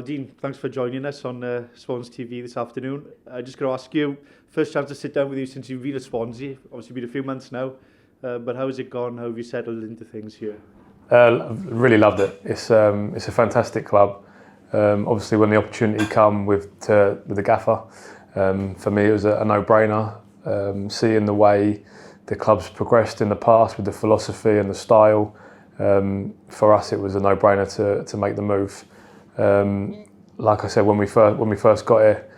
Dean, thanks for joining us on Swans TV this afternoon. I just got to ask you, first chance to sit down with you since you've been at Swansea. Obviously, been a few months now, but how has it gone? How have you settled into things here? Really loved it. It's a fantastic club. Obviously, when the opportunity come with the gaffer, for me it was a no-brainer. Seeing the way the club's progressed in the past with the philosophy and the style, for us it was a no-brainer to make the move. Like I said, when we first got here,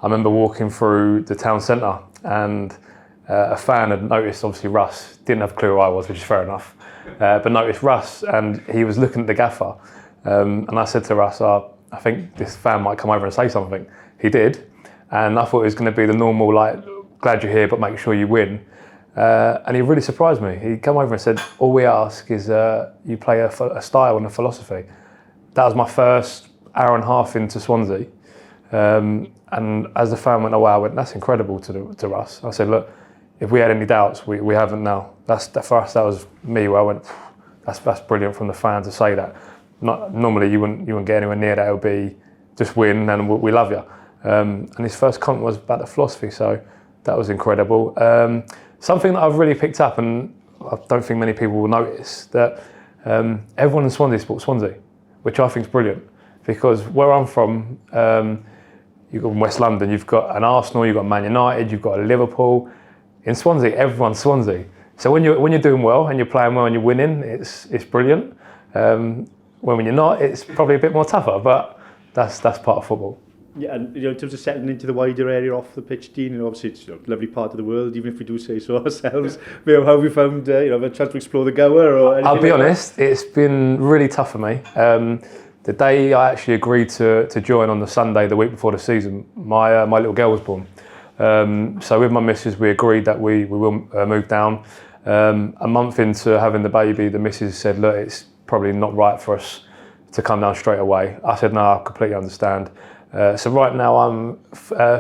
I remember walking through the town centre and a fan had noticed, obviously Russ, didn't have a clue who I was, which is fair enough, but noticed Russ and he was looking at the gaffer. And I said to Russ, I think this fan might come over and say something. He did, and I thought it was going to be the normal, like, glad you're here, but make sure you win. And he really surprised me. He came over and said, all we ask is you play a style and a philosophy. That was my first hour and a half into Swansea. And as the fan went away, I went, that's incredible to Russ. I said, look, if we had any doubts, we haven't now. For us, that was me, where I went, that's brilliant from the fan to say that. Normally, you wouldn't get anywhere near that. It would be just win and we love you. And his first comment was about the philosophy, so that was incredible. Something that I've really picked up, and I don't think many people will notice, that everyone in Swansea supports Swansea, which I think is brilliant. Because where I'm from, you've got West London, you've got an Arsenal, you've got Man United, you've got a Liverpool. In Swansea, everyone's Swansea. So when you're doing well and you're playing well and you're winning, it's brilliant. When you're not, it's probably a bit more tougher, but that's part of football. Yeah, and in terms of settling into the wider area off the pitch, Dean, obviously it's a lovely part of the world, even if we do say so ourselves. How have you found a chance to explore the Gower or anything? I'll be honest, it's been really tough for me. The day I actually agreed to join on the Sunday, the week before the season, my little girl was born. So with my missus, we agreed that we will move down. A month into having the baby, the missus said, look, it's probably not right for us to come down straight away. I said, no, I completely understand. So right now I'm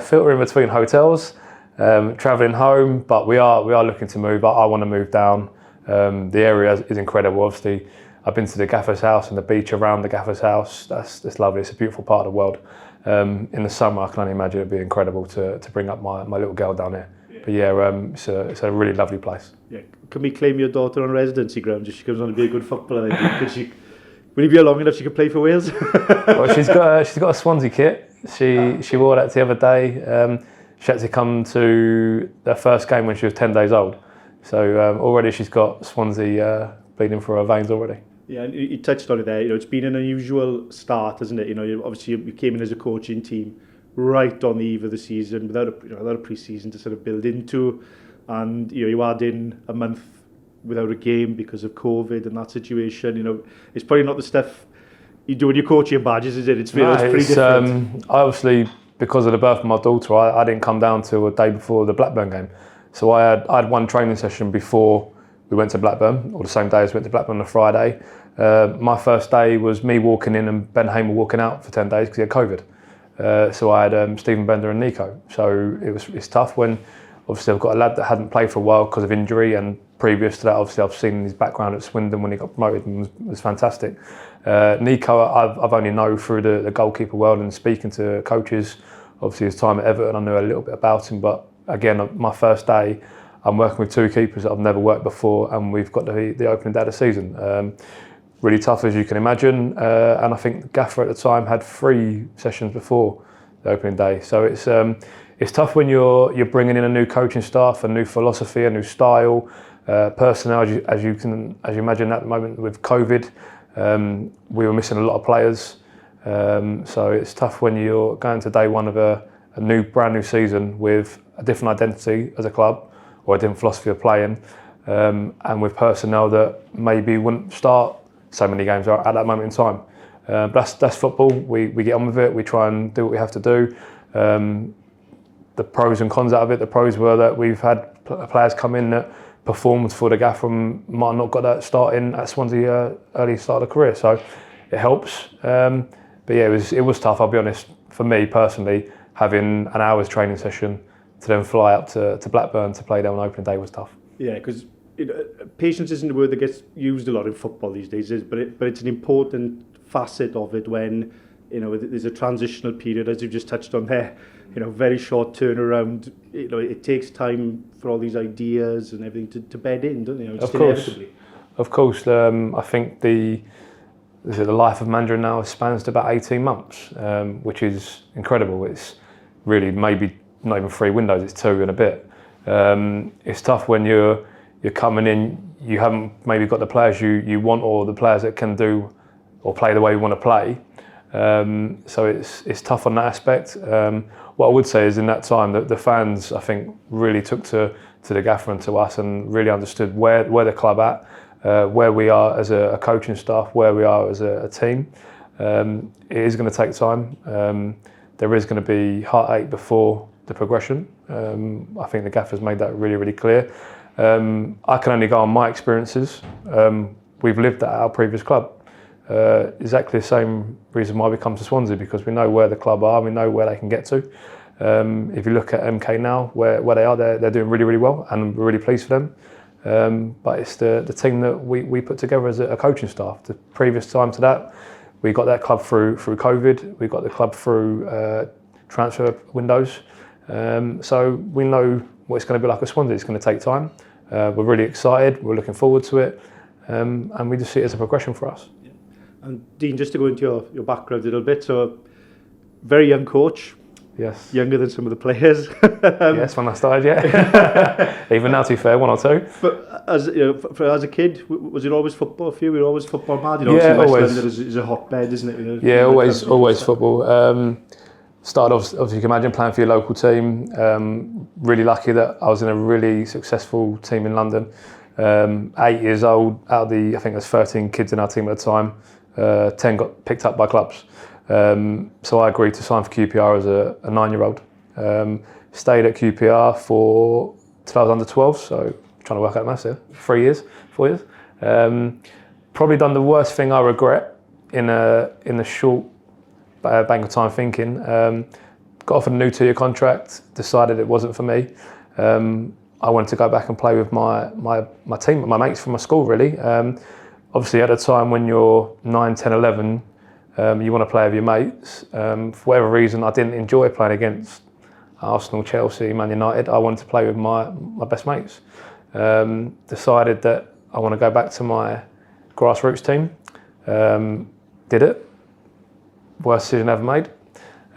filtering between hotels, travelling home, but we are looking to move. I want to move down. The area is incredible. Obviously, I've been to the Gaffer's house and the beach around the Gaffer's house. That's lovely. It's a beautiful part of the world. In the summer, I can only imagine it'd be incredible to bring up my little girl down here. Yeah. But yeah, it's a really lovely place. Yeah. Can we claim your daughter on residency grounds if she comes on to be a good footballer? Will you be long enough she can play for Wales? Well, she's got a Swansea kit. She wore that the other day. She had to come to the first game when she was 10 days old. So already she's got Swansea bleeding through her veins already. Yeah, and you touched on it there. It's been an unusual start, hasn't it? Obviously you came in as a coaching team right on the eve of the season without a pre-season to sort of build into, and you add in a month without a game because of COVID and that situation. It's probably not the stuff you do when you're coaching badges, is it? It's pretty different. Obviously, because of the birth of my daughter, I didn't come down till a day before the Blackburn game. So I had one training session before we went to Blackburn, or the same day as we went to Blackburn on a Friday. My first day was me walking in and Ben Hamer walking out for 10 days because he had COVID. So I had Stephen Bender and Nico. So it's tough when, obviously I've got a lad that hadn't played for a while because of injury, and previous to that, obviously I've seen his background at Swindon when he got promoted and was fantastic. Nico, I've only known through the goalkeeper world and speaking to coaches. Obviously his time at Everton, I knew a little bit about him, but again, my first day, I'm working with two keepers that I've never worked before, and we've got the opening day of the season. Really tough, as you can imagine, and I think Gaffer at the time had 3 sessions before the opening day. So it's tough when you're bringing in a new coaching staff, a new philosophy, a new style, personnel. As you imagine at the moment with COVID, we were missing a lot of players. So it's tough when you're going to day one of a brand new season with a different identity as a club, or a different philosophy of playing, and with personnel that maybe wouldn't start so many games at that moment in time. But that's football. We get on with it. We try and do what we have to do. The pros and cons out of it. The pros were that we've had players come in that performed for the Gaffer and might not got that start in at Swansea early start of the career. So it helps. But yeah, it was tough. I'll be honest. For me personally, having an hour's training session to then fly up to Blackburn to play there on opening day was tough. Yeah, because patience isn't a word that gets used a lot in football these days, but it's an important facet of it when you know, there's a transitional period, as you've just touched on there. You know, very short turnaround. You know, it takes time for all these ideas and everything to bed in, doesn't it? You know, just inevitably. Of course. I think the life of manager now spans to about 18 months, which is incredible. It's really maybe not even 3 windows, it's 2 and a bit. It's tough when you're coming in, you haven't maybe got the players you want, or the players that can do or play the way you want to play. So it's tough on that aspect. What I would say is in that time that the fans, I think, really took to the gaffer and to us and really understood where the club at, where we are as a coaching staff, where we are as a team. It is going to take time. There is going to be heartache before the progression. I think the gaffer's made that really, really clear. I can only go on my experiences. We've lived that at our previous club. Exactly the same reason why we come to Swansea, because we know where the club are, we know where they can get to. If you look at MK now, where they are, they're doing really, really well, and we're really pleased for them. But it's the team that we put together as a coaching staff. The previous time to that, we got that club through COVID, we got the club through transfer windows. So we know what it's going to be like at Swansea. It's going to take time. We're really excited, we're looking forward to it, and we just see it as a progression for us. And Dean, just to go into your background a little bit, so very young coach. Yes. Younger than some of the players. Yes, when I started, yeah. Even now, to be fair, 1 or 2. But as you know, as a kid, was it always football for you? Were you always football mad? You know, yeah, West always. London is a hotbed, isn't it? You know, yeah, always football. Started off, obviously, you can imagine playing for your local team. Really lucky that I was in a really successful team in London. 8 years old, out of I think there's 13 kids in our team at the time. 10 got picked up by clubs. So I agreed to sign for QPR as a 9-year-old. Stayed at QPR for till I was under 12, so trying to work out maths here. 4 years. Probably done the worst thing I regret in a short bank of time thinking. Got offered a new 2-year contract, decided it wasn't for me. I wanted to go back and play with my team, my mates from my school really. Obviously at a time when you're 9, 10, 11, you want to play with your mates. For whatever reason, I didn't enjoy playing against Arsenal, Chelsea, Man United. I wanted to play with my best mates. Decided that I want to go back to my grassroots team. Did it. Worst decision ever made.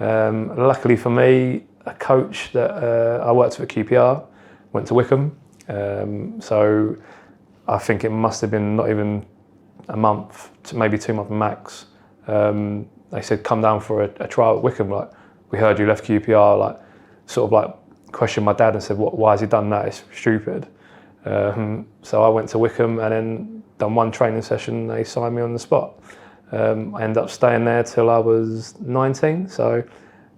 Luckily for me, a coach that I worked with at QPR went to Wickham. So I think it must have been not even a month, to maybe 2 months max. They said, come down for a trial at Wickham. Like, we heard you left QPR. Like, sort of like questioned my dad and said, why has he done that? It's stupid. So I went to Wickham and then done 1 training session. They signed me on the spot. I ended up staying there till I was 19. So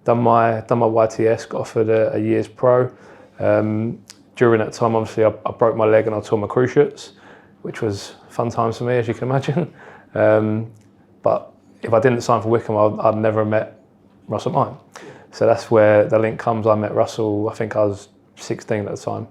done my YTS, got offered a year's pro. During that time, obviously, I broke my leg and I tore my cruciates, which was fun times for me, as you can imagine. But if I didn't sign for Wickham, I'd never met Russell Mine. So that's where the link comes. I met Russell, I think I was 16 at the time.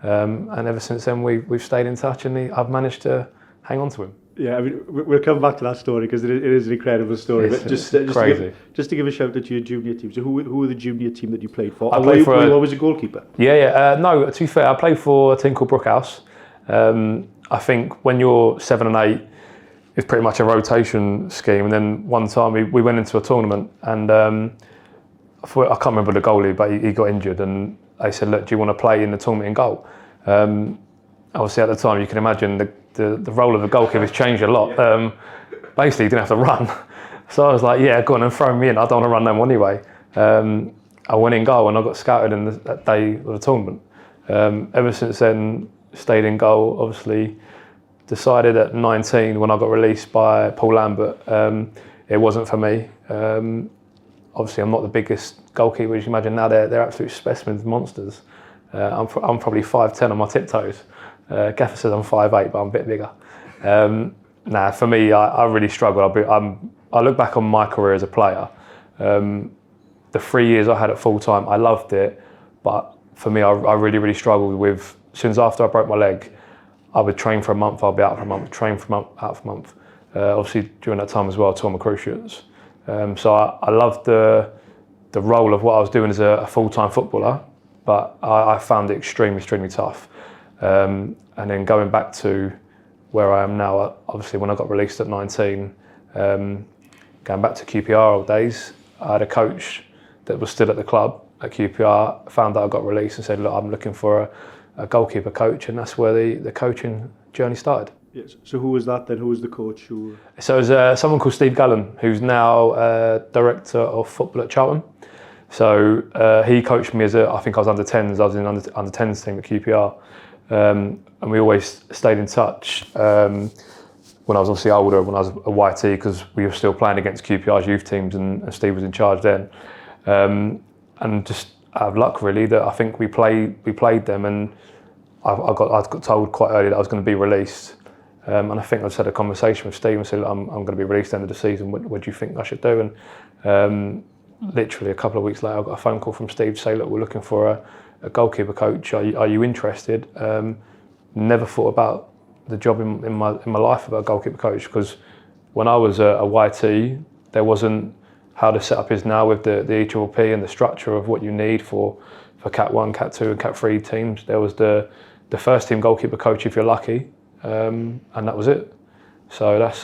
And ever since then, we've stayed in touch, and I've managed to hang on to him. Yeah, I mean, we'll come back to that story because it is an incredible story. It's but just crazy. To give a shout out to your junior team. So who were the junior team that you played for? I played were you always a goalkeeper? Yeah. No, to be fair, I played for a team called Brookhouse. I think when you're 7 and 8, it's pretty much a rotation scheme. And then one time we went into a tournament, and I can't remember the goalie, but he got injured, and they said, look, do you want to play in the tournament in goal? Obviously at the time, you can imagine the role of the goalkeeper has changed a lot. Basically, you didn't have to run. So I was like, yeah, go on and throw me in. I don't want to run no more anyway. I went in goal and I got scouted in that day of the tournament. Ever since then, stayed in goal, obviously. Decided at 19, when I got released by Paul Lambert, it wasn't for me. Obviously, I'm not the biggest goalkeeper, as you can imagine. Now they're absolute specimens, monsters. I'm probably 5'10" on my tiptoes. Gaffer says I'm 5'8", but I'm a bit bigger. For me, I really struggled. I look back on my career as a player. The 3 years I had at full time, I loved it, but for me, I really, really struggled with. Since after I broke my leg, I would train for a month, I'll be out for a month, train for a month, out for a month. Obviously, during that time as well, I tore my cruciates. So I loved the role of what I was doing as a full-time footballer, but I found it extremely tough. And then going back to where I am now, obviously when I got released at 19, going back to QPR old days, I had a coach that was still at the club at QPR, found out I got released and said, look, I'm looking for a goalkeeper coach, and that's where the coaching journey started. Yes. So who was that then? Who was the coach? So it was someone called Steve Gallen, who's now director of football at Charlton. So he coached me I think I was under 10s, I was in under 10s team at QPR. And we always stayed in touch when I was obviously older, when I was a YT, because we were still playing against QPR's youth teams and Steve was in charge then. And just out of luck really, that I think we played them, and I got told quite early that I was going to be released. And I think I just had a conversation with Steve and said, I'm going to be released at the end of the season, what do you think I should do? And literally a couple of weeks later I got a phone call from Steve to say, look, we're looking for a goalkeeper coach, are you interested? Never thought about the job in my life about a goalkeeper coach, because when I was a YT, there wasn't how the setup is now with the EPP and the structure of what you need for Cat 1, Cat 2 and Cat 3 teams. There was the first team goalkeeper coach if you're lucky, and that was it. So that's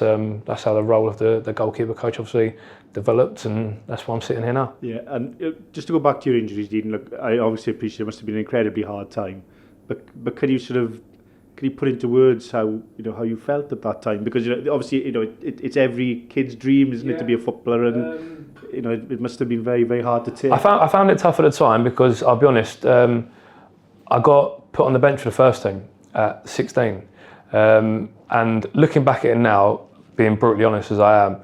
how the role of the goalkeeper coach obviously developed, and that's why I'm sitting here now. Yeah, and just to go back to your injuries, Dean, look, I obviously appreciate it must have been an incredibly hard time, but can you put into words how you felt at that time? Because obviously it's every kid's dream, isn't it, to be a footballer, and it must have been very hard to take. I found it tough at the time because I'll be honest, I got put on the bench for the first team at 16. And looking back at it now, being brutally honest as I am,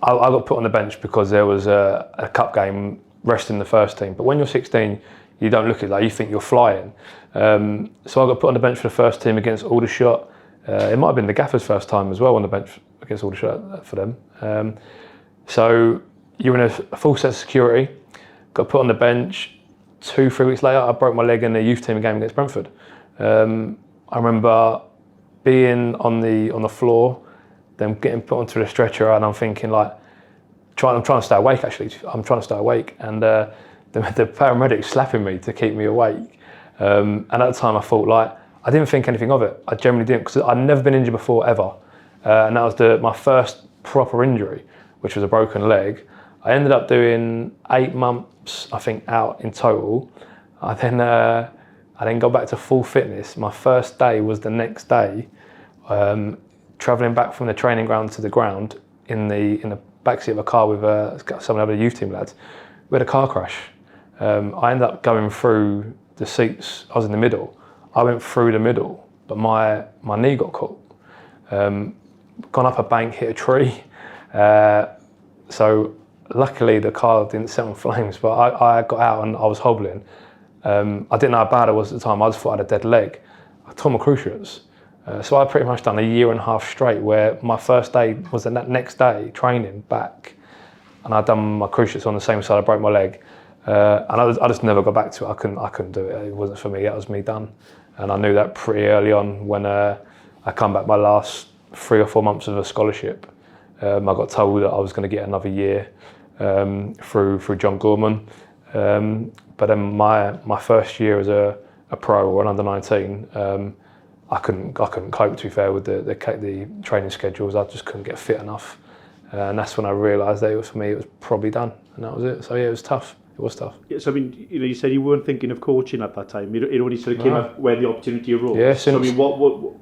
I got put on the bench because there was a cup game resting the first team. But when you're 16, you don't look at it like you think you're flying. So I got put on the bench for the first team against Aldershot. It might have been the gaffer's first time as well on the bench against Aldershot for them. So you're in a full set of security, got put on the bench. 2-3 weeks later, I broke my leg in a youth team game against Brentford. I remember being on the floor, then getting put onto the stretcher, and I'm thinking I'm trying to stay awake actually. I'm trying to stay awake, and the paramedic slapping me to keep me awake. And at the time I thought I didn't think anything of it. I generally didn't, because I'd never been injured before ever. And that was my first proper injury, which was a broken leg. I ended up doing 8 months, I think, out in total. I then got back to full fitness. My first day was the next day, travelling back from the training ground to the ground in the backseat of a car with some of the other youth team lads. We had a car crash. I ended up going through the seats. I was in the middle. I went through the middle, but my knee got caught. Gone up a bank, hit a tree. So luckily the car didn't set on flames, but I got out and I was hobbling. I didn't know how bad it was at the time. I just thought I had a dead leg. I tore my cruciates. So I pretty much done a year and a half straight, where my first day was the next day training back, and I'd done my cruciates on the same side. I broke my leg, and I just never got back to it. I couldn't do it. It wasn't for me. That was me done, and I knew that pretty early on when I come back my last 3 or 4 months of a scholarship. I got told that I was going to get another year through John Gorman. But then my first year as a pro or an under 19, I couldn't cope, to be fair, with the training schedules. I just couldn't get fit enough, and that's when I realised that for me it was probably done, and that was it. So yeah, it was tough. It was tough. Yeah, so I mean, you said you weren't thinking of coaching at that time. It only sort of came up where the opportunity arose. Yeah, so I mean,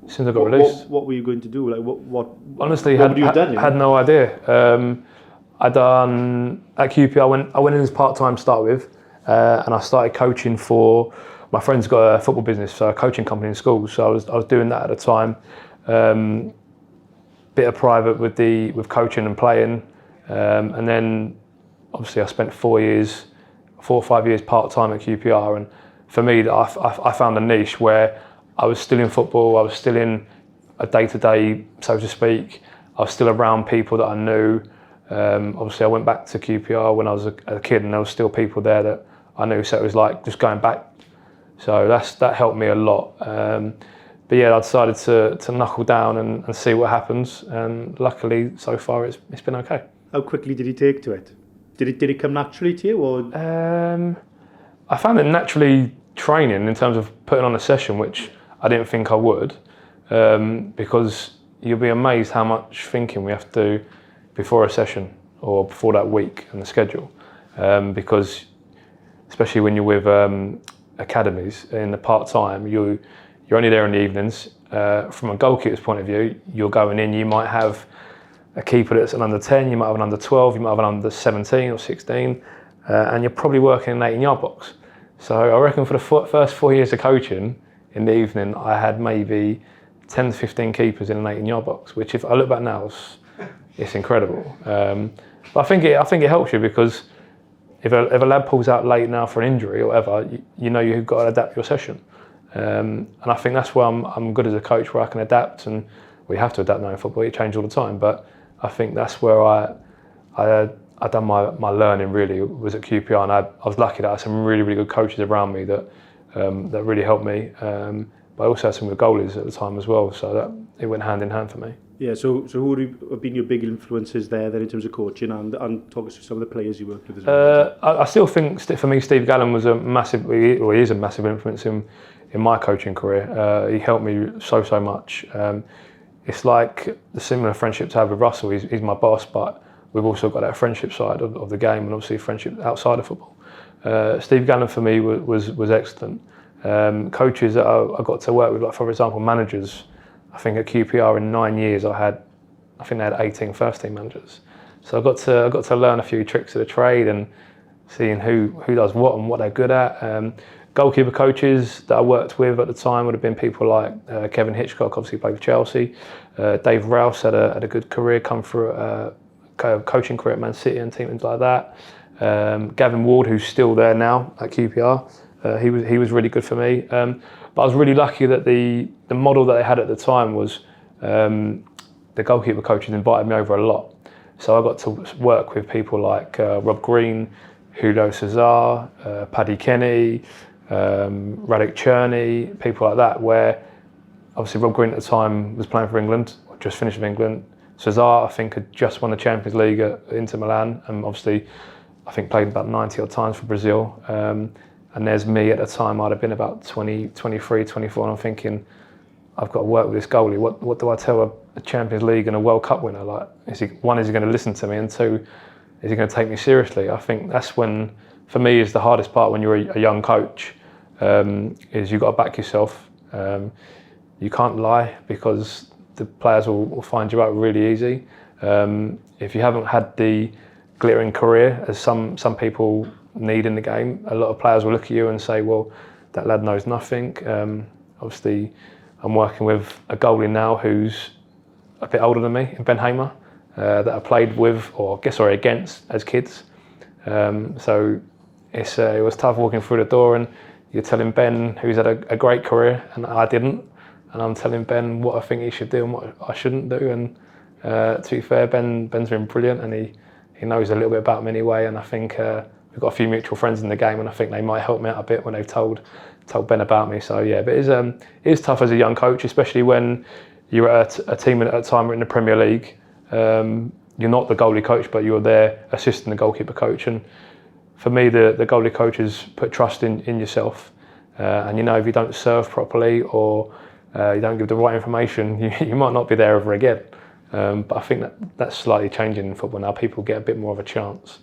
since I got released. What were you going to do? Like Honestly, what would you have done? Had no idea. I done at QPR. I went in as part-time to start with, and I started coaching for. My friend's got a football business, so a coaching company in schools. So I was doing that at the time. Bit of private with coaching and playing, and then obviously I spent 4 or 5 years part-time at QPR. And for me, I found a niche where I was still in football. I was still in a day-to-day, so to speak. I was still around people that I knew. Obviously, I went back to QPR when I was a kid, and there was still people there that I knew. So it was like just going back. So that helped me a lot. But yeah, I decided to knuckle down and see what happens. And luckily, so far, it's been okay. How quickly did he take to it? Did it come naturally to you, or? I found it naturally training in terms of putting on a session, which I didn't think I would, because you'll be amazed how much thinking we have to do before a session or before that week and the schedule, because especially when you're with academies in the part-time, you're only there in the evenings. From a goalkeeper's point of view, you're going in, you might have a keeper that's an under 10, you might have an under 12, you might have an under 17 or 16, and you're probably working in an 18-yard box. So I reckon for the first 4 years of coaching, in the evening, I had maybe 10 to 15 keepers in an 18-yard box, which if I look back now, it's incredible. But I think it helps you, because if a lad pulls out late now for an injury or whatever, you know you've got to adapt your session. And I think that's where I'm good as a coach, where I can adapt, and we have to adapt now in football. It changes all the time, but I think that's where I done my learning really, was at QPR, and I was lucky that I had some really, really good coaches around me that really helped me. But I also had some good goalies at the time as well, so that it went hand in hand for me. Yeah, so who have been your big influences there then in terms of coaching, and talk us through some of the players you worked with as well? I still think for me Steve Gallen was he is a massive influence in my coaching career. He helped me so much. It's like the similar friendship to have with Russell. He's my boss, but we've also got that friendship side of the game, and obviously friendship outside of football. Steve Gallen for me was excellent. Coaches that I got to work with, like for example managers, I think at QPR in 9 years I think they had 18 first team managers. So I got to learn a few tricks of the trade and seeing who does what and what they're good at. Goalkeeper coaches that I worked with at the time would have been people like Kevin Hitchcock, obviously played for Chelsea. Dave Rouse had a good career, come through a coaching career at Man City and teams like that. Gavin Ward, who's still there now at QPR, he was really good for me. But I was really lucky that the model that they had at the time was the goalkeeper coaches invited me over a lot. So I got to work with people like Rob Green, Julio Cesar, Paddy Kenny, Radek Cherney, people like that, where obviously Rob Green at the time was playing for England, or just finished with England. Cesar, I think, had just won the Champions League at Inter Milan, and obviously I think played about 90 odd times for Brazil. And there's me at the time, I'd have been about 20, 23, 24, and I'm thinking, I've got to work with this goalie. What do I tell a Champions League and a World Cup winner? Like, is he going to listen to me? And two, is he going to take me seriously? I think that's when, for me, is the hardest part when you're a young coach, is you've got to back yourself. You can't lie, because the players will find you out really easy. If you haven't had the glittering career, as some people need in the game, a lot of players will look at you and say, well, that lad knows nothing. Obviously, I'm working with a goalie now who's a bit older than me, in Ben Hamer, that I played with, against as kids. So it was tough walking through the door, and you're telling Ben, who's had a great career, and I didn't, and I'm telling Ben what I think he should do and what I shouldn't do. And to be fair, Ben's been brilliant, and he knows a little bit about me anyway, and I think we've got a few mutual friends in the game, and I think they might help me out a bit when they've told Ben about me. So yeah, but it is tough as a young coach, especially when you're at a team at a time we're in the Premier League. You're not the goalie coach, but you're there assisting the goalkeeper coach. And for me, the goalie coaches put trust in yourself. And if you don't serve properly, or you don't give the right information, you might not be there ever again. But I think that's slightly changing in football now. People get a bit more of a chance,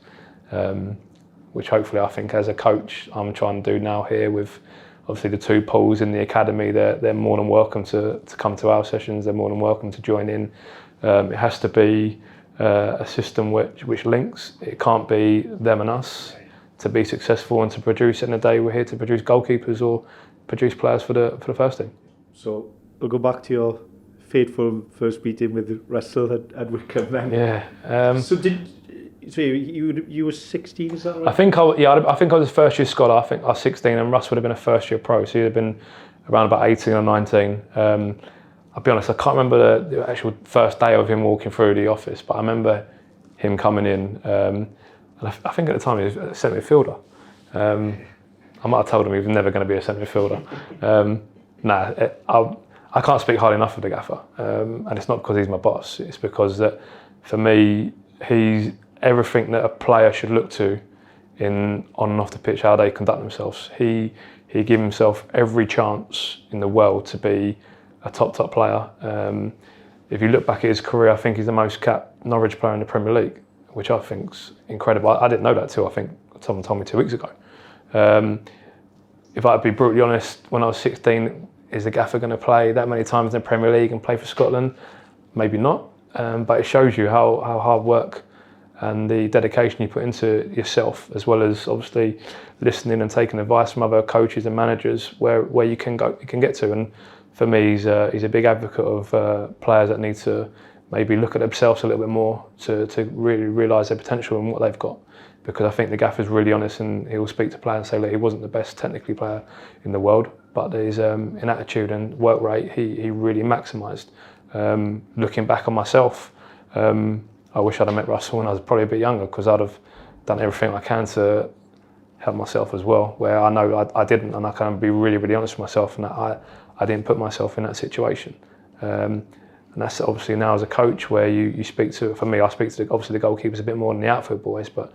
which hopefully I think as a coach I'm trying to do now here with obviously the two pools in the academy. They're more than welcome to come to our sessions. They're more than welcome to join in. It has to be a system which links. It can't be them and us to be successful and to produce. In the day we're here to produce goalkeepers or produce players for the first team. So we'll go back to your fateful first meeting with Russell at Wycombe then. Yeah. So you were 16, is that right? I think I was a first year scholar. I think I was 16, and Russ would have been a first year pro, so he'd have been around about 18 or 19. I'll be honest, I can't remember the actual first day of him walking through the office, but I remember him coming in, and I think at the time he was a centre midfielder. I might have told him he was never going to be a centre midfielder. I can't speak highly enough of the gaffer, and it's not because he's my boss. It's because that for me, everything that a player should look to on and off the pitch, how they conduct themselves. He gave himself every chance in the world to be a top player. If you look back at his career, I think he's the most capped Norwich player in the Premier League, which I think's incredible. I didn't know that till I think someone told me 2 weeks ago. If I'd be brutally honest, when I was 16, is the gaffer going to play that many times in the Premier League and play for Scotland? Maybe not, but it shows you how hard work and the dedication you put into yourself, as well as obviously listening and taking advice from other coaches and managers, where you can get to. And for me, he's a big advocate of players that need to maybe look at themselves a little bit more to really realise their potential and what they've got. Because I think the gaffer's really honest, and he'll speak to players and say, look, he wasn't the best technically player in the world, but his in attitude and work rate, he really maximised. Looking back on myself, I wish I'd have met Russell when I was probably a bit younger, because I'd have done everything I can to help myself as well, where I know I didn't, and I can be really honest with myself, and that I didn't put myself in that situation. And that's obviously now as a coach, where you speak to, for me, I speak to obviously the goalkeepers a bit more than the outfield boys, but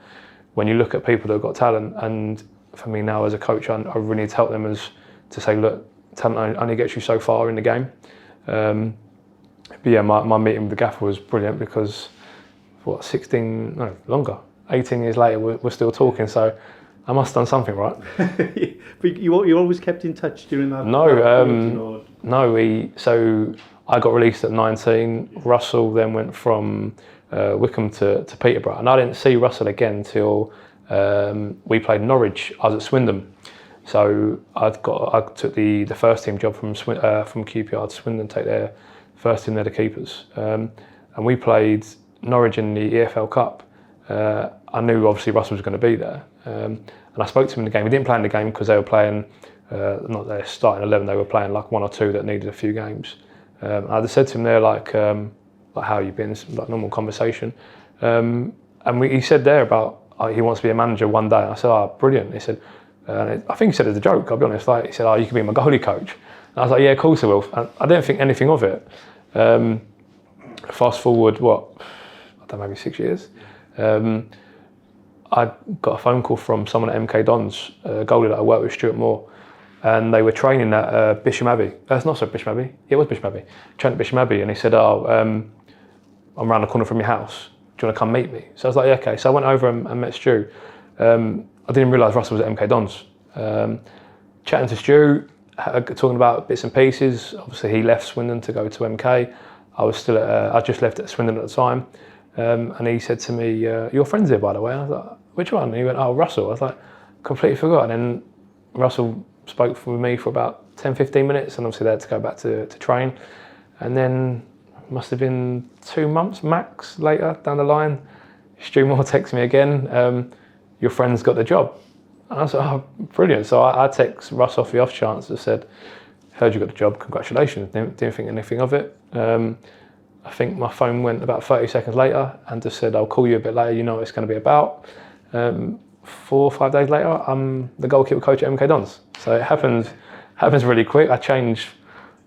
when you look at people that have got talent, and for me now as a coach, I really need to help them as to say, look, talent only gets you so far in the game. But yeah, my meeting with the gaffer was brilliant, because 18 years later, we're still talking, so I must have done something right. But you always kept in touch during that? No, so I got released at 19. Russell then went from Wickham to Peterborough, and I didn't see Russell again until we played Norwich. I was at Swindon, so I took the first team job from QPR to Swindon, take their first team, they're the keepers, and we played Norwich in the EFL Cup. I knew obviously Russell was going to be there, and I spoke to him in the game. We didn't play in the game because they were playing not their starting 11. They were playing like one or two that needed a few games. I just said to him there, like how you been, like normal conversation, and he said there about he wants to be a manager one day. I said, oh, brilliant. He said, I think he said it as a joke, I'll be honest. Like, he said, oh, you can be my goalie coach. And I was like, yeah, of course I will. And I didn't think anything of it. Fast forward, I don't know, maybe 6 years. I got a phone call from someone at MK Dons, a goalie that I worked with, Stuart Moore, and they were training at Bisham Abbey. That's not so Bisham Abbey. It was Bisham Abbey. Training at Bisham Abbey, and he said, oh, I'm around the corner from your house. Do you want to come meet me? So I was like, yeah, okay. So I went over and met Stu. I didn't realise Russell was at MK Dons. Chatting to Stu, talking about bits and pieces. Obviously, he left Swindon to go to MK. I was still I just left at Swindon at the time. And he said to me, your friend's here, by the way. And I was like, which one? And he went, oh, Russell. I was like, completely forgot. And then Russell spoke with me for about 10-15 minutes, and obviously they had to go back to train. And then must have been 2 months max later down the line, Stu Moore texted me again, your friend's got the job. And I was like, oh, brilliant. So I text Russ off the off chance and said, heard you got the job, congratulations. Didn't think anything of it. I think my phone went about 30 seconds later and just said, I'll call you a bit later, you know what it's going to be about. 4 or 5 days later, I'm the goalkeeper coach at MK Dons. So it happens really quick. I changed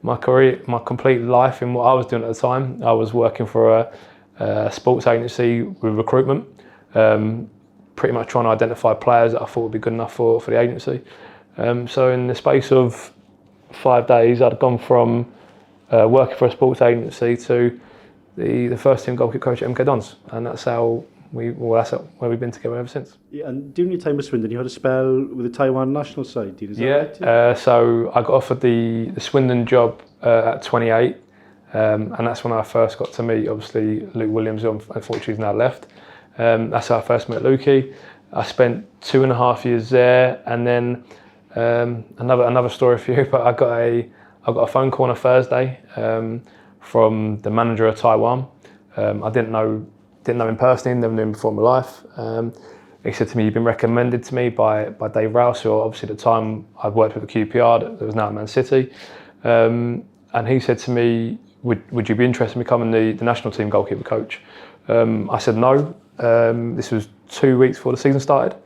my career, my complete life in what I was doing at the time. I was working for a sports agency with recruitment, pretty much trying to identify players that I thought would be good enough for the agency. So in the space of 5 days, I'd gone from working for a sports agency to the first team goalkeeper coach at MK Dons, and that's how that's where we've been together ever since. Yeah, and during your time with Swindon, you had a spell with the Taiwan national side, is that right? Yeah, so I got offered the Swindon job at 28, and that's when I first got to meet, obviously, Luke Williams, who unfortunately has now left. That's how I first met Lukey. I spent 2.5 years there, and then another story for you, but I got a phone call on a Thursday from the manager of Taiwan. I didn't know him personally, never knew him before in my life. He said to me, you've been recommended to me by Dave Rouse, who obviously at the time I'd worked with at QPR, that was now at Man City. And he said to me, would you be interested in becoming the national team goalkeeper coach? I said no. This was 2 weeks before the season started.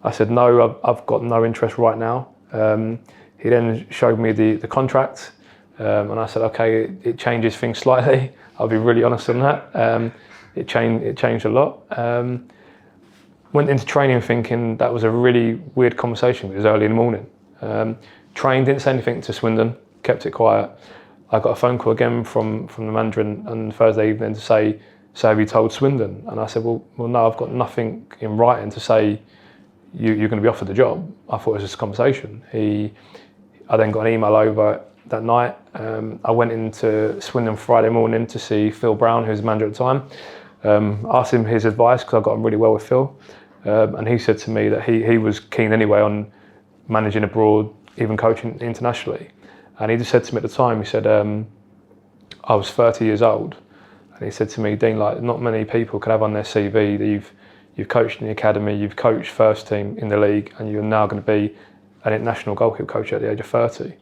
I said no, I've got no interest right now. He then showed me the contract, and I said, okay, it changes things slightly. I'll be really honest on that. it changed a lot. Went into training thinking that was a really weird conversation. It was early in the morning. Trained, didn't say anything to Swindon, kept it quiet. I got a phone call again from the manager on Thursday evening to say, "So have you told Swindon?" And I said, well, no, I've got nothing in writing to say you're going to be offered the job. I thought it was just a conversation. I then got an email over that night. I went into Swindon Friday morning to see Phil Brown, who was the manager at the time. Asked him his advice because I got on really well with Phil. And he said to me that he was keen anyway on managing abroad, even coaching internationally. And he just said to me at the time, he said, I was 30 years old. And he said to me, "Dean, like, not many people could have on their CV that you've coached in the academy, you've coached first team in the league, and you're now going to be an international goalkeeper coach at the age of 30.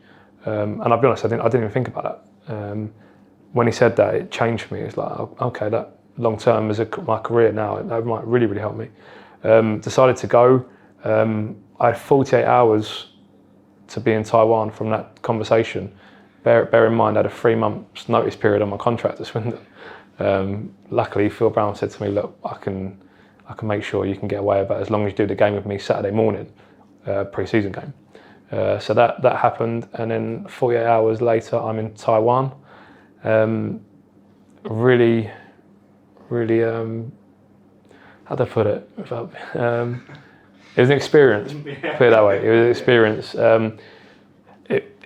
And I'll be honest, I didn't even think about that. When he said that, it changed me. It's like, okay, that long term as my career now, that might really, really help me. Decided to go. I had 48 hours to be in Taiwan from that conversation. Bear in mind, I had a 3 months notice period on my contract at Swindon. Luckily, Phil Brown said to me, "Look, I can make sure you can get away with it as long as you do the game with me Saturday morning, pre-season game." So that happened, and then 48 hours later, I'm in Taiwan. Really, how do I put it? It was an experience, put it that way. It was an experience.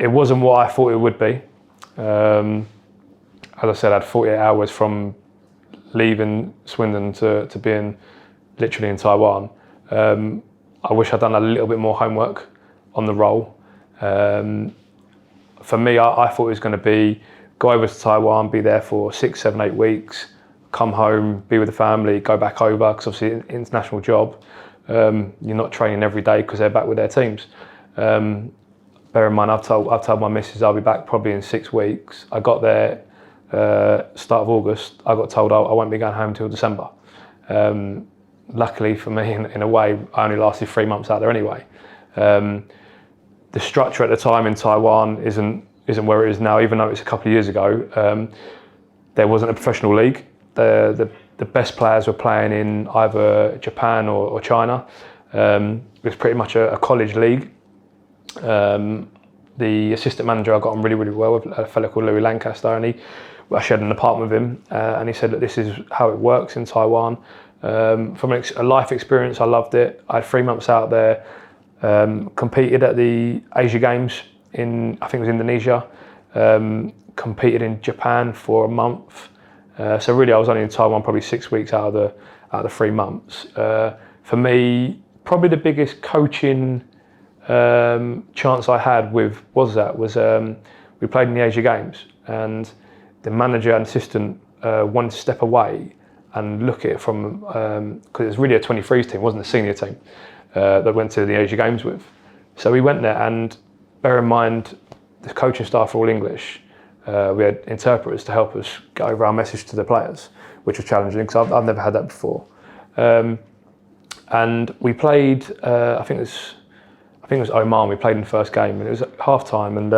It wasn't what I thought it would be. As I said, I had 48 hours from leaving Swindon to being literally in Taiwan. I wish I'd done a little bit more homework on the role. For me, I thought it was going to be go over to Taiwan, be there for 6, 7, 8 weeks, come home, be with the family, go back over, because obviously an international job, you're not training every day because they're back with their teams. Bear in mind, I've told my missus I'll be back probably in 6 weeks. I got there start of August. I got told I won't be going home till December. Luckily for me, in a way, I only lasted 3 months out there anyway. The structure at the time in Taiwan isn't where it is now, even though it's a couple of years ago. There wasn't a professional league. The best players were playing in either Japan or China. It was pretty much a college league. The assistant manager I got on really, really well with, a fellow called Louis Lancaster, and I shared an apartment with him, and he said that this is how it works in Taiwan. From a life experience, I loved it. I had 3 months out there, competed at the Asia Games I think it was Indonesia, competed in Japan for a month. So really, I was only in Taiwan probably 6 weeks out of the 3 months. For me, probably the biggest coaching chance I had was we played in the Asia Games, and the manager and assistant wanted to step away and look at it from, because it was really a 23s team, it wasn't a senior team that went to the Asia Games with. So we went there, and bear in mind, the coaching staff were all English. We had interpreters to help us get over our message to the players, which was challenging because I've never had that before. And we played, I think it was Oman. We played in the first game, and it was at half time. And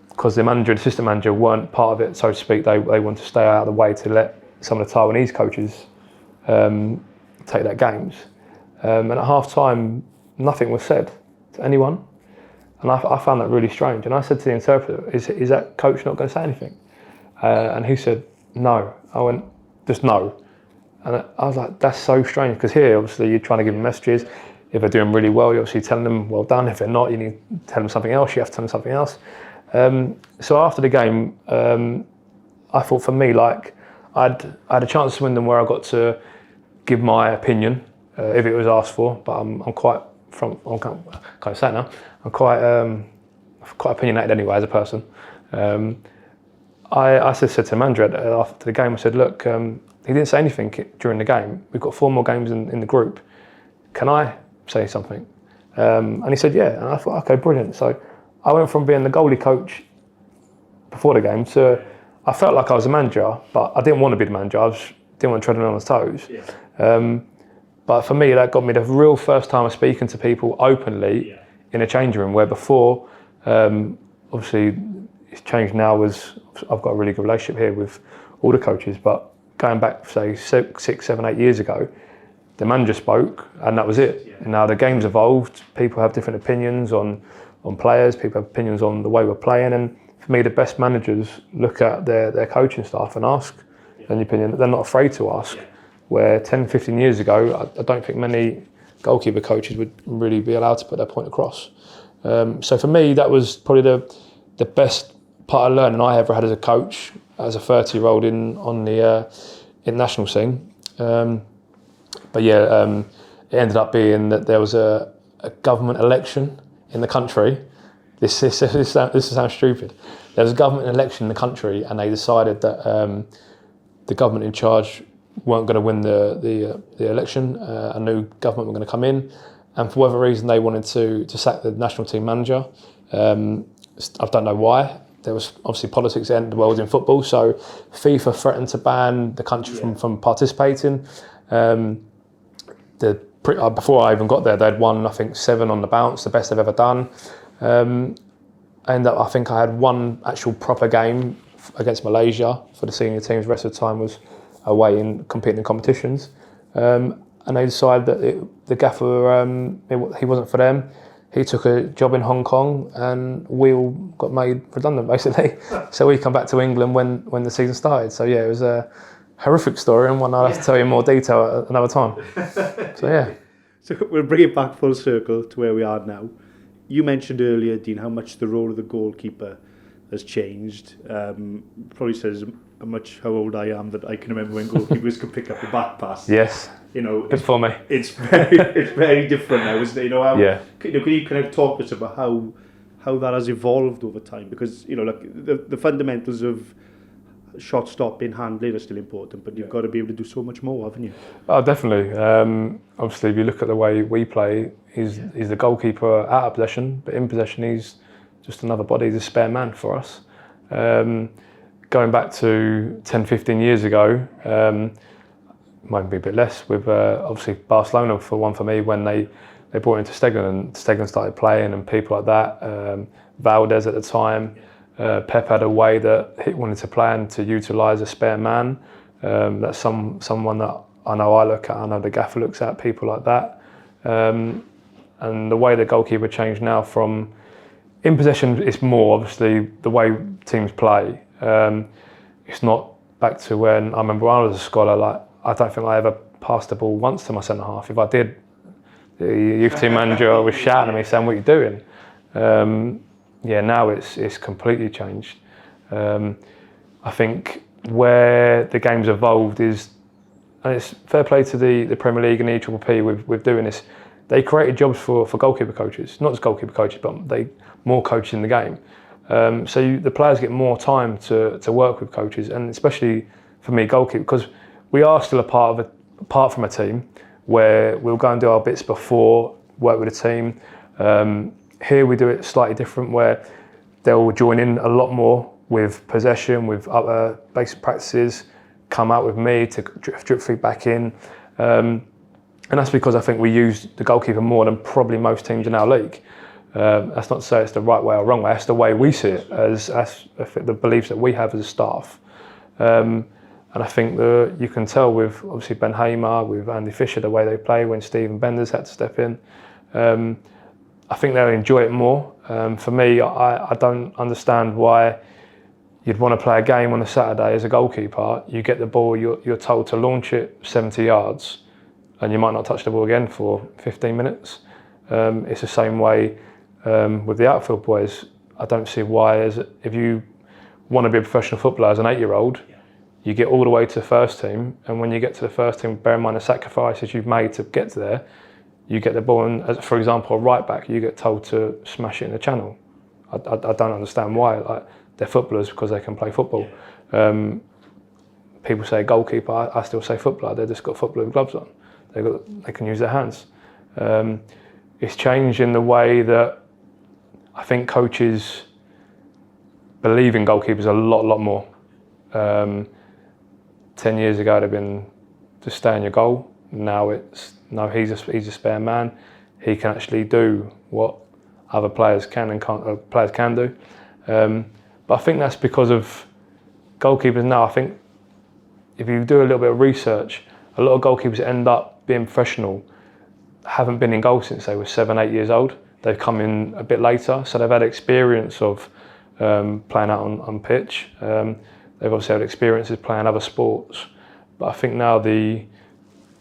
because the manager and assistant manager weren't part of it, so to speak, they wanted to stay out of the way to let some of the Taiwanese coaches take their games. And at half time, nothing was said to anyone. And I found that really strange. And I said to the interpreter, is that coach not going to say anything? And he said, no. I went, just no. And I was like, that's so strange, because here, obviously, you're trying to give them messages. If they're doing really well, you're obviously telling them, well done. If they're not, you need to tell them something else. You have to tell them something else. So after the game, I thought for me, like, I had a chance to win them where I got to give my opinion, if it was asked for, but I'm quite, I can't say it now, I'm quite opinionated anyway as a person. I said to the manager after the game, I said, look, he didn't say anything during the game. We've got 4 more games in the group. Can I say something? And he said, yeah. And I thought, okay, brilliant. So I went from being the goalie coach before the game to, I felt like I was a manager, but I didn't want to be the manager. I didn't want to tread on anyone's toes. Yeah. But for me, that got me the real first time of speaking to people openly in a changing room, where before, obviously it's changed now, I've got a really good relationship here with all the coaches, but going back, say, 6, 7, 8 years ago, the manager spoke and that was it. Yeah. Now the game's evolved, people have different opinions on players, people have opinions on the way we're playing, and for me the best managers look at their coaching staff and ask an opinion. They're not afraid to ask, where 10, 15 years ago, I don't think many goalkeeper coaches would really be allowed to put their point across. So for me, that was probably the best part of learning I ever had as a coach, as a 30-year-old on the national scene. But it ended up being that there was a government election in the country. This sounds stupid. There was a government election in the country, and they decided that the government in charge weren't going to win the election. A new government were going to come in, and for whatever reason they wanted to sack the national team manager. I don't know why. There was obviously politics at the end of the world in football, so FIFA threatened to ban the country from participating. Before I even got there, they'd won, I think, 7 on the bounce, the best they've ever done. And I think I had one actual proper game against Malaysia for the senior teams. The rest of the time was away in competing in competitions. And they decided that the gaffer, he wasn't for them. He took a job in Hong Kong, and we all got made redundant, basically. So we come back to England when the season started. So yeah, it was a horrific story, and one I'll have to tell you in more detail at another time. So yeah. So we'll bring it back full circle to where we are now. You mentioned earlier, Dean, how much the role of the goalkeeper has changed. Probably says how old I am that I can remember when goalkeepers could pick up the back pass. Yes. Good for me. It's very different now, isn't it? Can you kind of talk to us about how that has evolved over time? Because the fundamentals of shot stopping, handling are still important, but you've got to be able to do so much more, haven't you? Oh, definitely. Obviously, if you look at the way we play, he's the goalkeeper out of possession, but in possession he's just another body, he's a spare man for us. Going back to 10, 15 years ago, might be a bit less, with obviously Barcelona for me, when they brought into Stegen, and Stegen started playing and people like that. Valdez at the time, Pep had a way that he wanted to play and to utilise a spare man. That's someone that I know I look at, I know the gaffer looks at, people like that. And the way the goalkeeper changed now from in possession, it's more obviously the way teams play. It's not back to when I remember when I was a scholar, like I don't think I ever passed the ball once to my centre half. If I did, the youth team manager was shouting at me saying, "What are you doing?" Now it's completely changed. I think where the game's evolved is, and it's fair play to the Premier League and the EPP with doing this. They created jobs for goalkeeper coaches, not just goalkeeper coaches, but more coaches in the game. So the players get more time to work with coaches, and especially for me, goalkeeper, because we are still apart from a team where we'll go and do our bits before, work with a team. Here we do it slightly different, where they'll join in a lot more with possession, with other basic practices, come out with me to drip feedback in. And that's because I think we use the goalkeeper more than probably most teams in our league. That's not to say it's the right way or wrong way, that's the way we see it, as the beliefs that we have as a staff. And I think that you can tell with obviously Ben Hamer, with Andy Fisher, the way they play when Stephen Benders had to step in. I think they'll enjoy it more. For me, I don't understand why you'd want to play a game on a Saturday as a goalkeeper. You get the ball, you're told to launch it 70 yards, and you might not touch the ball again for 15 minutes. It's the same way with the outfield boys. I don't see why, if you want to be a professional footballer as an 8-year-old, you get all the way to the first team, and when you get to the first team, bear in mind the sacrifices you've made to get to there, you get the ball, and as, for example, a right back, you get told to smash it in the channel. I don't understand why. Like, they're footballers because they can play football. People say goalkeeper, I still say footballer. They've just got footballer gloves on. They can use their hands. It's changed in the way that I think coaches believe in goalkeepers a lot more. 10 years ago, it'd have been just stay in your goal. Now it's no, he's a spare man. He can actually do what other players can and can't. Players can do. But I think that's because of goalkeepers now. I think if you do a little bit of research, a lot of goalkeepers that end up being professional haven't been in goal since they were 7, 8 years old. They've come in a bit later, so they've had experience of playing out on pitch. They've obviously had experiences playing other sports. But I think now the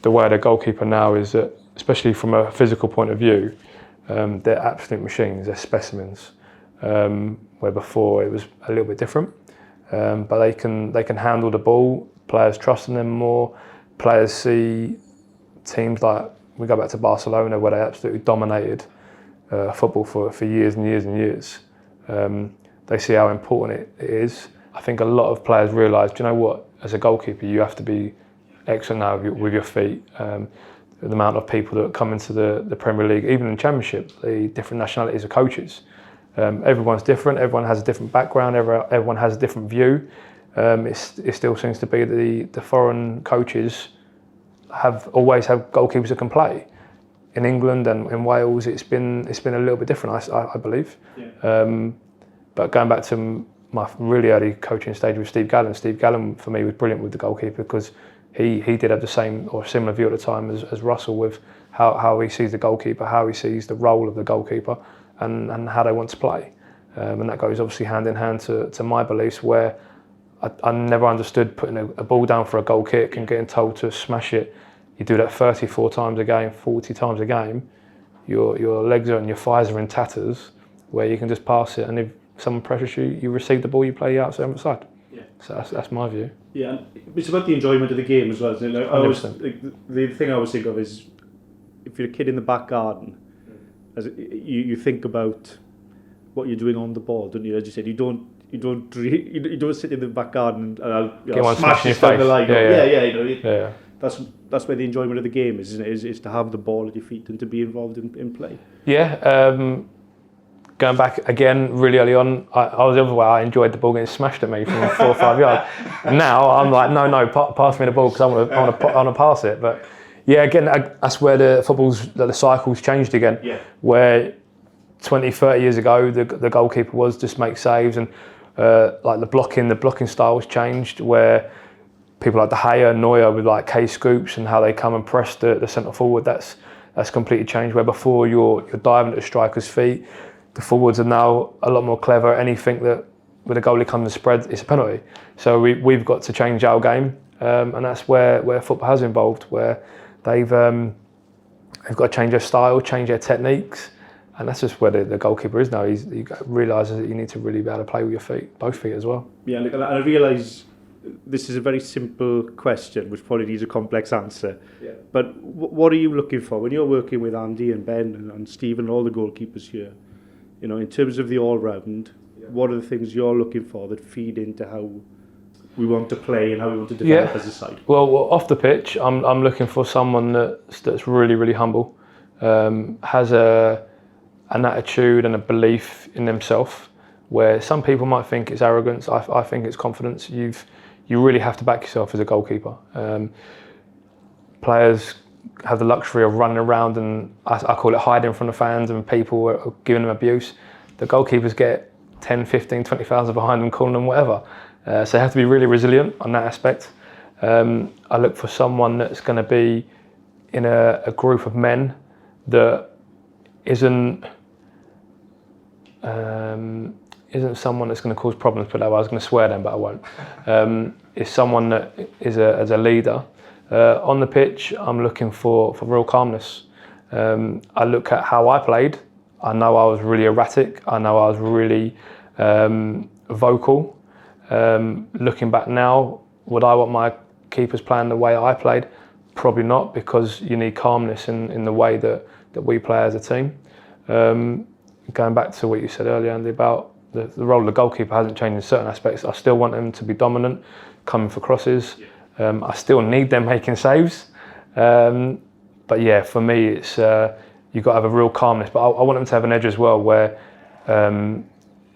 way the goalkeeper now is that, especially from a physical point of view, they're absolute machines, they're specimens. Where before it was a little bit different. But they can handle the ball, players trusting them more, players see teams like, we go back to Barcelona where they absolutely dominated football for years and years and years. They see how important it is. I think a lot of players realise, do you know what, as a goalkeeper you have to be excellent now with your feet. The amount of people that come into the Premier League, even in Championship, the different nationalities of coaches. Everyone's different, everyone has a different background, everyone has a different view. It still seems to be that the foreign coaches always have goalkeepers that can play. In England and in Wales, it's been a little bit different, I believe. Yeah. But going back to my really early coaching stage with Steve Gallen for me was brilliant with the goalkeeper, because he did have the same or similar view at the time as Russell, with how he sees the goalkeeper, how he sees the role of the goalkeeper, and how they want to play. And that goes obviously hand in hand to my beliefs, where I never understood putting a ball down for a goal kick and getting told to smash it. You do that 34 times a game, 40 times a game, your legs are and your thighs are in tatters, where you can just pass it, and if someone pressures you, you receive the ball, you play outside. Yeah. So that's my view. Yeah, and it's about the enjoyment of the game as well, isn't it? The thing I always think of is, if you're a kid in the back garden, as you think about what you're doing on the ball, don't you? As you said, you don't sit in the back garden and I'll smash this down the line. Yeah. That's where the enjoyment of the game is, isn't it? Is to have the ball at your feet and to be involved in play. Yeah. Going back again really early on, I was the other way. I enjoyed the ball getting smashed at me from 4 or 5 yards. Now I'm like, no, pass me the ball, because I want to pass it. But yeah, again, that's where the cycle's changed again. Yeah. Where 20, 30 years ago, the goalkeeper was just make saves, and like the blocking style was changed, where people like De Gea, Neuer with like K-scoops and how they come and press the centre forward. That's completely changed. Where before you're diving at the striker's feet, the forwards are now a lot more clever. Anything that with a goalie comes and spreads, it's a penalty. So we've got to change our game, and that's where football has evolved, where they've got to change their style, change their techniques, and that's just where the goalkeeper is now. He realises that you need to really be able to play with your feet, both feet as well. Yeah, and I realise this is a very simple question, which probably needs a complex answer. Yeah. But what are you looking for when you're working with Andy and Ben and Stephen and all the goalkeepers here? You know, in terms of the all-round, what are the things you're looking for that feed into how we want to play and how we want to develop as a side? Well, off the pitch, I'm looking for someone that's really, really humble, has an attitude and a belief in themselves, where some people might think it's arrogance. I think it's confidence. You really have to back yourself as a goalkeeper. Players have the luxury of running around and I call it hiding from the fans and people are giving them abuse. The goalkeepers get 10, 15, 20,000 behind them, calling them whatever. So they have to be really resilient on that aspect. I look for someone that's going to be in a group of men that isn't someone that's going to cause problems. But I was going to swear then, but I won't. Is someone that is as a leader. On the pitch, I'm looking for real calmness. I look at how I played. I know I was really erratic. I know I was really vocal. Looking back now, would I want my keepers playing the way I played? Probably not, because you need calmness in the way that we play as a team. Going back to what you said earlier, Andy, about the role of the goalkeeper hasn't changed in certain aspects. I still want them to be dominant, coming for crosses. I still need them making saves. But yeah, for me, it's you've got to have a real calmness. But I want them to have an edge as well, where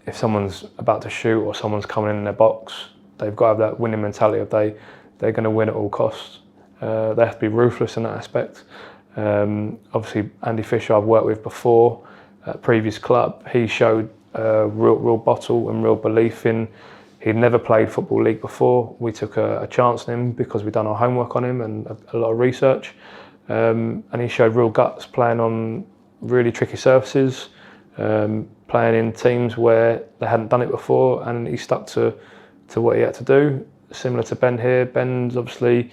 if someone's about to shoot or someone's coming in their box, they've got to have that winning mentality of they're going to win at all costs. They have to be ruthless in that aspect. Obviously, Andy Fisher I've worked with before, at a previous club. He showed real bottle and real belief in He'd never played Football League before. We took a chance on him because we'd done our homework on him and a lot of research. And he showed real guts playing on really tricky surfaces, playing in teams where they hadn't done it before, and he stuck to what he had to do. Similar to Ben here. Ben's obviously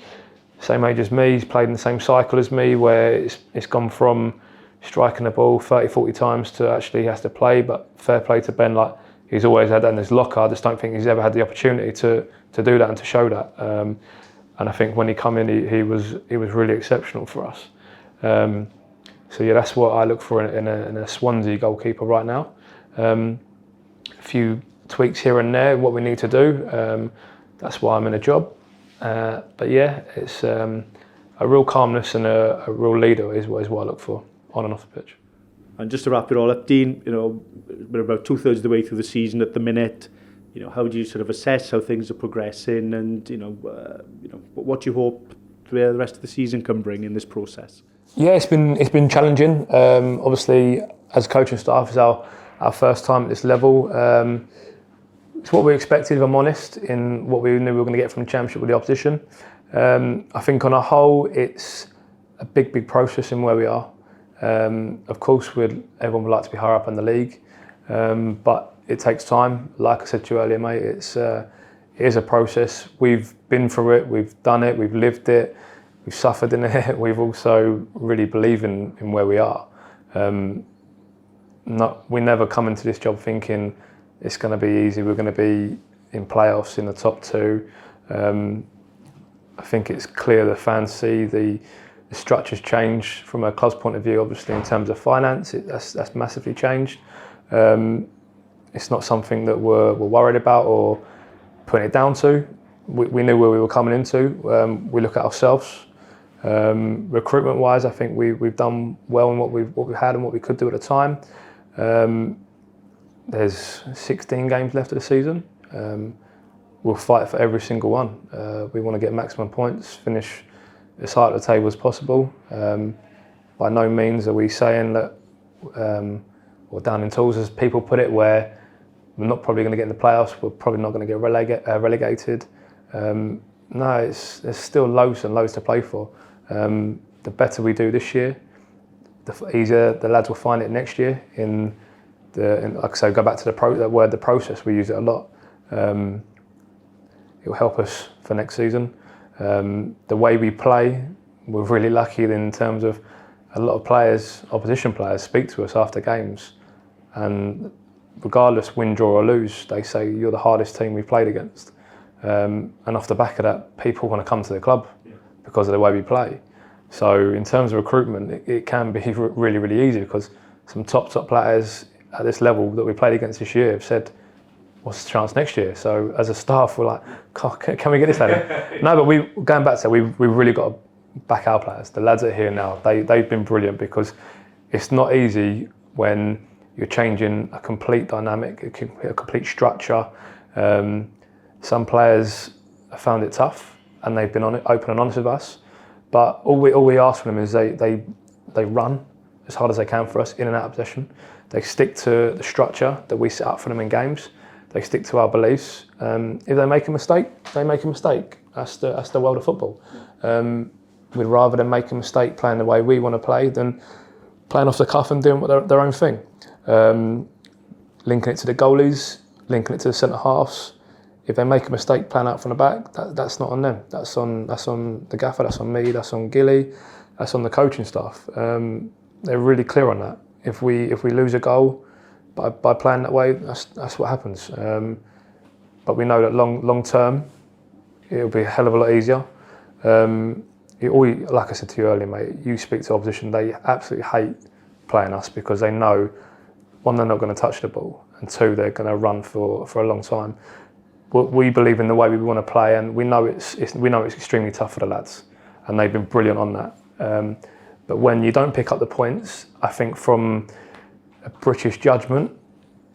same age as me. He's played in the same cycle as me, where it's gone from striking the ball 30, 40 times to actually he has to play. But fair play to Ben, like he's always had that in his locker. I just don't think he's ever had the opportunity to do that and to show that. And I think when he come in, he was really exceptional for us. So yeah, that's what I look for in a Swansea goalkeeper right now. A few tweaks here and there, what we need to do. That's why I'm in a job. But yeah, it's a real calmness and a real leader is what I look for on and off the pitch. And just to wrap it all up, Dean, we're about 2/3 of the way through the season at the minute. How do you sort of assess how things are progressing, and what do you hope the rest of the season can bring in this process? Yeah, it's been challenging. Obviously, as coaching staff, it's our first time at this level. It's what we expected, if I'm honest, in what we knew we were going to get from the Championship with the opposition. I think on a whole, it's a big process in where we are. Of course, everyone would like to be higher up in the league, but it takes time. Like I said to you earlier, mate, it is a process. We've been through it, we've done it, we've lived it, we've suffered in it. We've also really believe in where we are. We never come into this job thinking it's going to be easy. We're going to be in playoffs in the top two. I think it's clear the fans see the structure's changed from a club's point of view. Obviously, in terms of finance, that's massively changed. It's not something that we're worried about or putting it down to. We knew where we were coming into. We look at ourselves. Recruitment-wise, I think we've done well in what we had and what we could do at the time. There's 16 games left of the season. We'll fight for every single one. We want to get maximum points, finish as high at the table as possible. By no means are we saying that, or down in tools as people put it, where we're not probably going to get in the playoffs, we're probably not going to get relegated. No, there's still loads and loads to play for. The better we do this year, the easier the lads will find it next year. Like I say, go back to that word, the process. We use it a lot. It will help us for next season. The way we play, we're really lucky in terms of a lot of players, opposition players, speak to us after games, and regardless, win, draw or lose, they say you're the hardest team we've played against. And off the back of that, people want to come to the club because of the way we play. So in terms of recruitment, it can be really easy, because some top players at this level that we played against this year have said, what's the chance next year? So as a staff, we're like, can we get this lad? No, but going back to that, we've really got to back our players. The lads that are here now, they've been brilliant, because it's not easy when you're changing a complete dynamic, a complete structure. Some players have found it tough, and they've been open and honest with us. But all we ask from them is they run as hard as they can for us in and out of possession. They stick to the structure that we set up for them in games. They stick to our beliefs. If they make a mistake, they make a mistake. That's the world of football. We'd rather them make a mistake playing the way we want to play than playing off the cuff and doing their own thing. Linking it to the goalies, linking it to the centre halves. If they make a mistake playing out from the back, that's not on them. That's on the gaffer. That's on me. That's on Gilly. That's on the coaching staff. They're really clear on that. If we lose a goal by playing that way, that's what happens. But we know that long term, it'll be a hell of a lot easier. Like I said to you earlier, mate, you speak to opposition, they absolutely hate playing us, because they know, one, they're not going to touch the ball, and two, they're going to run for a long time. But we believe in the way we want to play, and we know it's extremely tough for the lads, and they've been brilliant on that. But when you don't pick up the points, I think from a British judgment,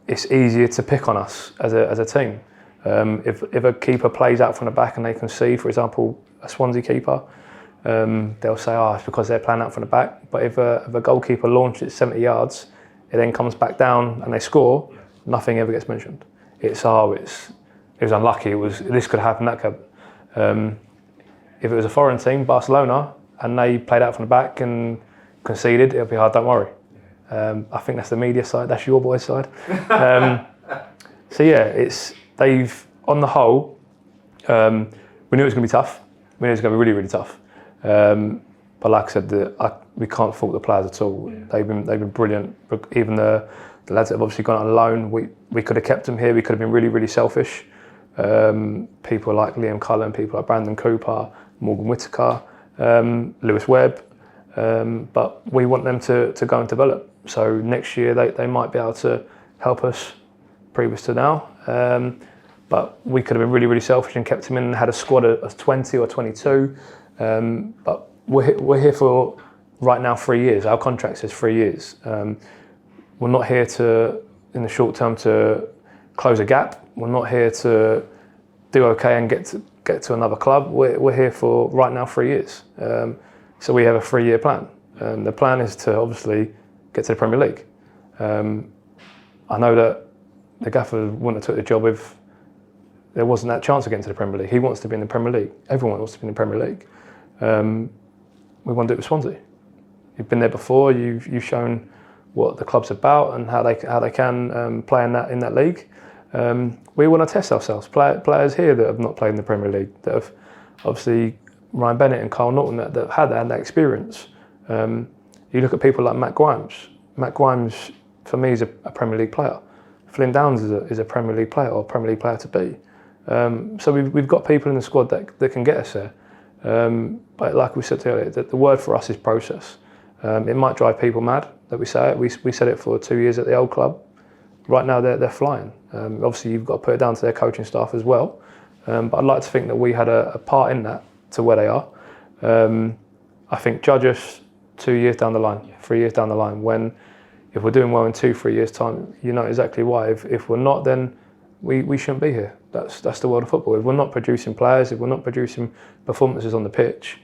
it's easier to pick on us as a team. If a keeper plays out from the back and they can see, for example, a Swansea keeper, they'll say, it's because they're playing out from the back. But if a goalkeeper launches it 70 yards, it then comes back down and they score, nothing ever gets mentioned. It's it was unlucky. This could happen, that could. If it was a foreign team, Barcelona, and they played out from the back and conceded, it'll be hard. Don't worry. I think that's the media side. That's your boys' side. So yeah, they've on the whole. We knew it was going to be tough. We knew it was going to be really, really tough. But like I said, we can't fault the players at all. Yeah. They've been brilliant. Even the lads that have obviously gone on loan, we could have kept them here. We could have been really, really selfish. People like Liam Cullen, people like Brandon Cooper, Morgan Whittaker, Lewis Webb. But we want them to go and develop. So next year they might be able to help us previous to now. But we could have been really, really selfish and kept him in and had a squad of 20 or 22. But we're here for right now 3 years. Our contract says 3 years. We're not here in the short term to close a gap. We're not here to do okay and get to another club. We're here for right now 3 years. So we have a 3-year plan. The plan is to obviously get to the Premier League. I know that the gaffer wouldn't have took the job if there wasn't that chance of getting to the Premier League. He wants to be in the Premier League. Everyone wants to be in the Premier League. We want to do it with Swansea. You've been there before. You've shown what the club's about and how they can play in that league. We want to test ourselves. Players here that have not played in the Premier League, that have obviously Ryan Bennett and Carl Norton that have had that experience. You look at people like Matt Grimes. Matt Grimes, for me, is a Premier League player. Flynn Downs is a Premier League player or a Premier League player to be. So we've got people in the squad that can get us there. But like we said earlier, the word for us is process. It might drive people mad that we say it. We said it for 2 years at the old club. Right now they're flying. Obviously you've got to put it down to their coaching staff as well. But I'd like to think that we had a part in that to where they are. I think judge us 2 years down the line, 3 years down the line. If we're doing well in 2-3 years' time, you know exactly why. If we're not, then we shouldn't be here. That's the world of football. If we're not producing players, if we're not producing performances on the pitch,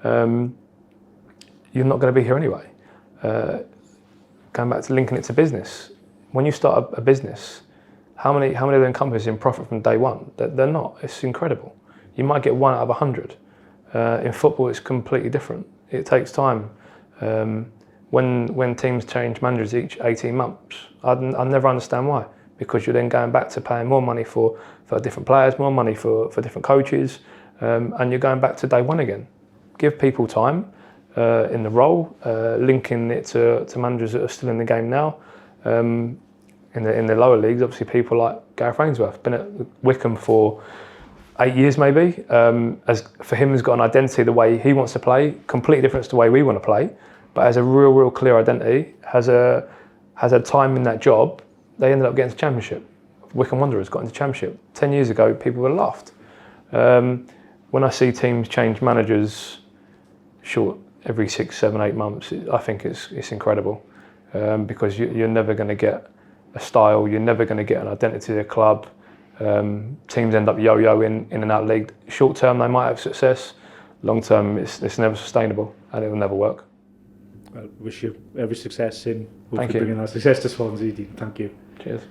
you're not going to be here anyway. Going back to linking it to business, when you start a business, how many of them companies in profit from day one? They're not. It's incredible. You might get 1 out of 100. In football, it's completely different. It takes time. When teams change managers each 18 months, I never understand why. Because you're then going back to paying more money for different players, more money for different coaches, and you're going back to day one again. Give people time in the role, linking it to managers that are still in the game now. In the lower leagues, obviously people like Gareth Ainsworth, been at Wycombe for 8 years maybe. As for him, has got an identity the way he wants to play, completely different to the way we want to play, but has a real clear identity. Has a time in that job. They ended up getting to Championship. Wycombe Wanderers got into Championship. 10 years ago, people would have laughed. When I see teams change managers short every 6, 7, 8 months, I think it's incredible. Because you're never going to get a style, you're never going to get an identity of the club. Teams end up yo-yoing in and out of the league. Short term, they might have success. Long term, it's never sustainable and it will never work. Well, wish you every success in hopefully bringing that success to Swansea. Thank you. Cheers.